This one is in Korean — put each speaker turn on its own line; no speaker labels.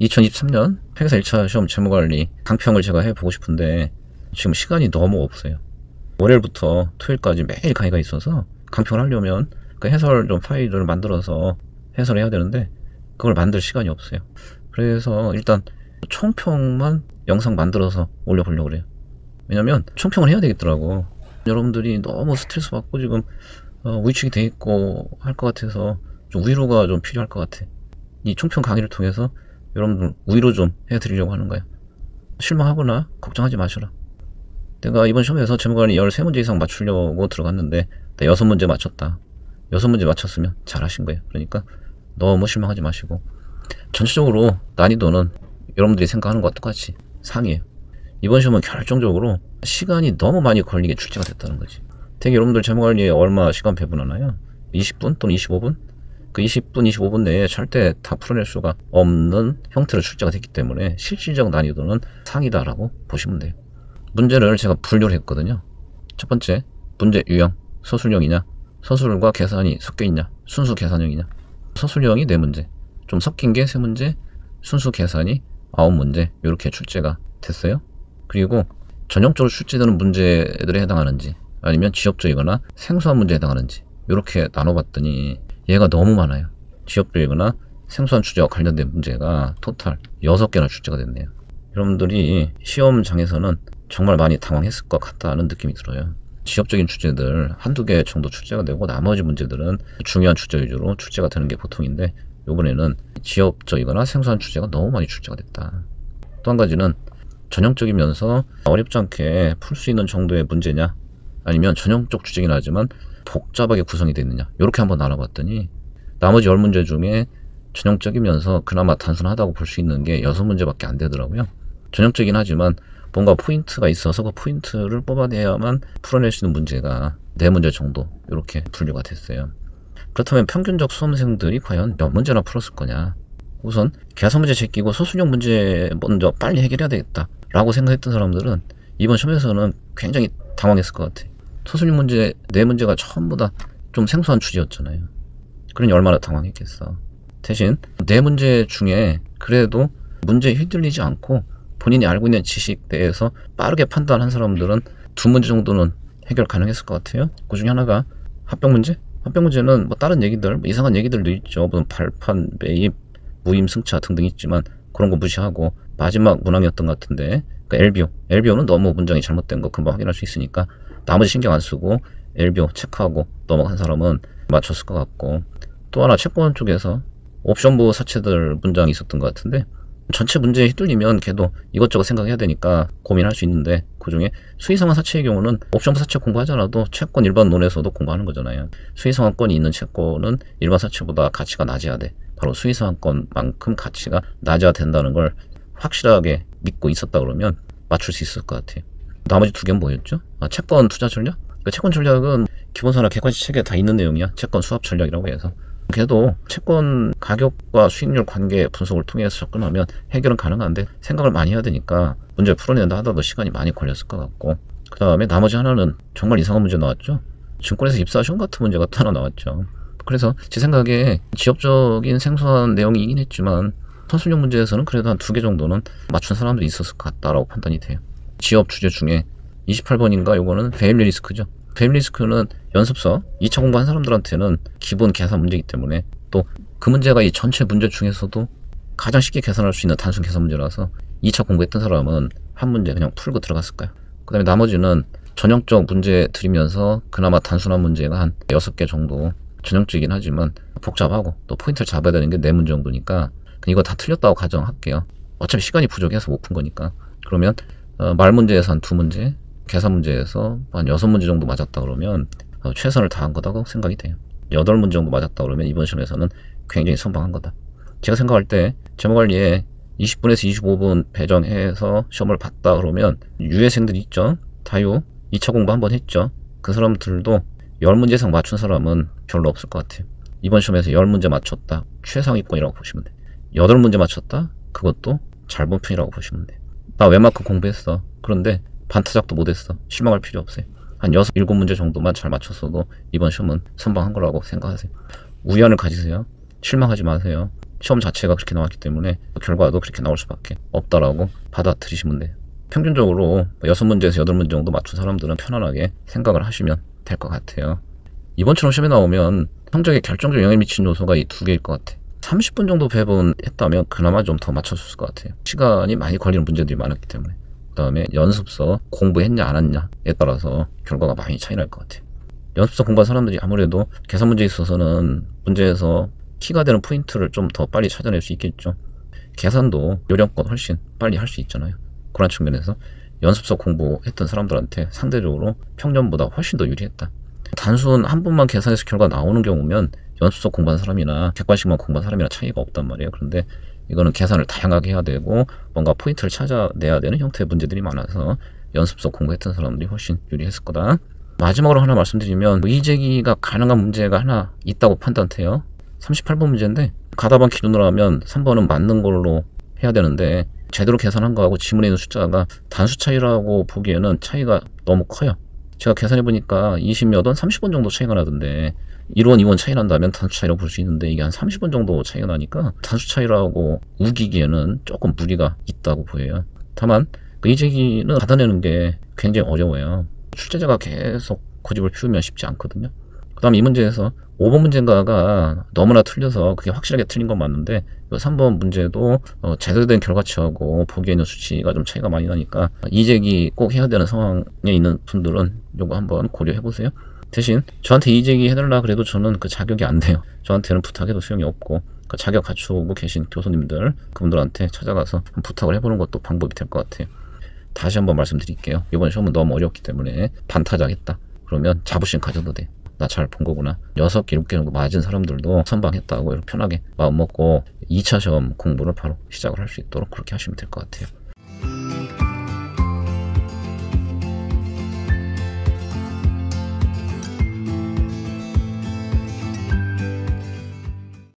2023년 회계사 1차 시험 재무관리 강평을 제가 해보고 싶은데 지금 시간이 너무 없어요. 월요일부터 토요일까지 매일 강의가 있어서 강평을 하려면 그 해설 좀 파일을 만들어서 해설을 해야 되는데 그걸 만들 시간이 없어요. 그래서 일단 총평만 영상 만들어서 올려보려고 그래요. 왜냐면 총평을 해야 되겠더라고. 여러분들이 너무 스트레스 받고 지금 위축이 돼 있고 할 것 같아서 좀 위로가 좀 필요할 것 같아. 이 총평 강의를 통해서 여러분들 위로 좀 해드리려고 하는 거야. 실망하거나 걱정하지 마셔라. 내가 이번 시험에서 재무관리 13문제 이상 맞추려고 들어갔는데 나 6문제 맞췄다. 6문제 맞췄으면 잘하신 거예요. 그러니까 너무 실망하지 마시고 전체적으로 난이도는 여러분들이 생각하는 것과 똑같이 상이에요. 이번 시험은 결정적으로 시간이 너무 많이 걸리게 출제가 됐다는 거지. 되게 여러분들 재무관리에 얼마 시간 배분하나요? 20분 또는 25분? 그 20분, 25분 내에 절대 다 풀어낼 수가 없는 형태로 출제가 됐기 때문에 실질적 난이도는 상이다라고 보시면 돼요. 문제를 제가 분류를 했거든요. 첫 번째, 문제 유형, 서술형이냐, 서술과 계산이 섞여 있냐, 순수 계산형이냐. 서술형이 4문제, 좀 섞인 게 3문제, 순수 계산이 9문제 이렇게 출제가 됐어요. 그리고 전형적으로 출제되는 문제들에 해당하는지 아니면 지엽적이거나 생소한 문제에 해당하는지 이렇게 나눠봤더니 얘가 너무 많아요. 지엽적이거나 생소한 주제와 관련된 문제가 토탈 6개나 출제가 됐네요. 여러분들이 시험장에서는 정말 많이 당황했을 것 같다는 느낌이 들어요. 지엽적인 주제들 한두 개 정도 출제가 되고 나머지 문제들은 중요한 주제 위주로 출제가 되는 게 보통인데 이번에는 지엽적이거나 생소한 주제가 너무 많이 출제가 됐다. 또 한 가지는 전형적이면서 어렵지 않게 풀 수 있는 정도의 문제냐 아니면 전형적 주제긴 하지만 복잡하게 구성이 되어 있느냐 이렇게 한번 나눠봤더니 나머지 10문제 중에 전형적이면서 그나마 단순하다고 볼 수 있는 게 6문제밖에 안 되더라고요. 전형적이긴 하지만 뭔가 포인트가 있어서 그 포인트를 뽑아내야만 풀어낼 수 있는 문제가 4문제 정도 이렇게 분류가 됐어요. 그렇다면 평균적 수험생들이 과연 몇 문제나 풀었을 거냐. 우선 계산 문제 제끼고 서술형 문제 먼저 빨리 해결해야 되겠다 라고 생각했던 사람들은 이번 시험에서는 굉장히 당황했을 것 같아. 서술형 문제 4문제가 전부 다 좀 생소한 주제였잖아요. 그러니 얼마나 당황했겠어. 대신 4문제 중에 그래도 문제에 휘둘리지 않고 본인이 알고 있는 지식 내에서 빠르게 판단한 사람들은 2문제 정도는 해결 가능했을 것 같아요. 그 중에 하나가 합병 문제? 합병 문제는 뭐 다른 얘기들, 뭐 이상한 얘기들도 있죠. 뭐 발판, 매입, 무임, 승차 등등 있지만 그런 거 무시하고 마지막 문항이었던 것 같은데 그 LBO는 너무 문장이 잘못된 거 금방 확인할 수 있으니까 나머지 신경 안 쓰고 LBO 체크하고 넘어간 사람은 맞췄을 것 같고 또 하나 채권 쪽에서 옵션부 사채들 문장이 있었던 것 같은데 전체 문제에 휘둘리면 걔도 이것저것 생각해야 되니까 고민할 수 있는데 그중에 수의상환 사채의 경우는 옵션부 사채 공부하잖아도 채권 일반 논에서도 공부하는 거잖아요. 수의상환권이 있는 채권은 일반 사채보다 가치가 낮아야 돼. 바로 수의상환권만큼 가치가 낮아야 된다는 걸 확실하게 믿고 있었다 그러면 맞출 수 있을 것 같아요. 나머지 2개는 뭐였죠? 채권 투자 전략? 그러니까 채권 전략은 기본서나 객관식 책에 다 있는 내용이야. 채권 수합 전략이라고 해서. 그래도 채권 가격과 수익률 관계 분석을 통해서 접근하면 해결은 가능한데 생각을 많이 해야 되니까 문제를 풀어낸다 하더라도 시간이 많이 걸렸을 것 같고 그 다음에 나머지 하나는 정말 이상한 문제 나왔죠. 증권에서 입사 시험 같은 문제가 또 하나 나왔죠. 그래서 제 생각에 지엽적인 생소한 내용이긴 했지만 서술형 문제에서는 그래도 한 2개 정도는 맞춘 사람들이 있었을 것 같다라고 판단이 돼요. 지엽 주제 중에 28번인가 요거는 베일리 리스크죠. 베일리 리스크는 연습서 2차 공부한 사람들한테는 기본 계산 문제이기 때문에 또 그 문제가 이 전체 문제 중에서도 가장 쉽게 계산할 수 있는 단순 계산 문제라서 2차 공부했던 사람은 한 문제 그냥 풀고 들어갔을 거예요. 그 다음에 나머지는 전형적 문제 드리면서 그나마 단순한 문제가 한 6개 정도 전형적이긴 하지만 복잡하고 또 포인트를 잡아야 되는 게 4문제 정도니까 이거 다 틀렸다고 가정할게요. 어차피 시간이 부족해서 못 푼 거니까. 그러면 말 문제에서 한 2문제, 계산 문제에서 한 6문제 정도 맞았다 그러면 최선을 다한 거다고 생각이 돼요. 8문제 정도 맞았다 그러면 이번 시험에서는 굉장히 선방한 거다. 제가 생각할 때 재무관리에 20분에서 25분 배정해서 시험을 봤다 그러면 유예생들이 있죠. 다유 2차 공부 한번 했죠. 그 사람들도 10문제 이상 맞춘 사람은 별로 없을 것 같아요. 이번 시험에서 10문제 맞췄다. 최상위권이라고 보시면 돼요. 8문제 맞췄다. 그것도 잘 본 편이라고 보시면 돼요. 나 웬만큼 공부했어. 그런데 반타작도 못했어. 실망할 필요 없어요. 한 6, 7문제 정도만 잘 맞췄어도 이번 시험은 선방한 거라고 생각하세요. 우연을 가지세요. 실망하지 마세요. 시험 자체가 그렇게 나왔기 때문에 결과도 그렇게 나올 수밖에 없다라고 받아들이시면 돼요. 평균적으로 6문제에서 8문제 정도 맞춘 사람들은 편안하게 생각을 하시면 될 것 같아요. 이번처럼 시험에 나오면 성적에 결정적 영향을 미친 요소가 이 두 개일 것 같아. 30분 정도 배분했다면 그나마 좀 더 맞췄을 것 같아요. 시간이 많이 걸리는 문제들이 많았기 때문에. 그 다음에 연습서 공부했냐 안 했냐에 따라서 결과가 많이 차이 날 것 같아요. 연습서 공부한 사람들이 아무래도 계산 문제에 있어서는 문제에서 키가 되는 포인트를 좀 더 빨리 찾아낼 수 있겠죠. 계산도 요령껏 훨씬 빨리 할 수 있잖아요. 그런 측면에서 연습서 공부했던 사람들한테 상대적으로 평년보다 훨씬 더 유리했다. 단순 한 번만 계산해서 결과 나오는 경우면 연습서 공부한 사람이나 객관식만 공부한 사람이나 차이가 없단 말이에요. 그런데 이거는 계산을 다양하게 해야 되고 뭔가 포인트를 찾아내야 되는 형태의 문제들이 많아서 연습서 공부했던 사람들이 훨씬 유리했을 거다. 마지막으로 하나 말씀드리면 의제기가 가능한 문제가 하나 있다고 판단돼요. 38번 문제인데 가다반 기준으로 하면 3번은 맞는 걸로 해야 되는데 제대로 계산한 거하고 지문에 있는 숫자가 단수 차이라고 보기에는 차이가 너무 커요. 제가 계산해 보니까 20몇 원, 30원 정도 차이가 나던데 1원, 2원 차이 난다면 단수 차이라고 볼 수 있는데 이게 한 30원 정도 차이가 나니까 단수 차이라고 우기기에는 조금 무리가 있다고 보여요. 다만 그 의제기는 받아내는 게 굉장히 어려워요. 출제자가 계속 고집을 피우면 쉽지 않거든요. 그 다음에 이 문제에서 5번 문제인가가 너무나 틀려서 그게 확실하게 틀린 건 맞는데 3번 문제도 제대로 된 결과치하고 보기에 있는 수치가 좀 차이가 많이 나니까 이제기 꼭 해야 되는 상황에 있는 분들은 요거 한번 고려해 보세요. 대신 저한테 이제기 해달라 그래도 저는 그 자격이 안 돼요. 저한테는 부탁해도 소용이 없고 그 자격 갖추고 계신 교수님들 그분들한테 찾아가서 부탁을 해보는 것도 방법이 될 것 같아요. 다시 한번 말씀드릴게요. 이번 시험은 너무 어렵기 때문에 반타작했다 그러면 자부심 가져도 돼. 나 잘 본 거구나. 6개, 7개 정도 맞은 사람들도 선방했다고 이렇게 편하게 마음 먹고 2차 시험 공부를 바로 시작을 할 수 있도록 그렇게 하시면 될 것 같아요.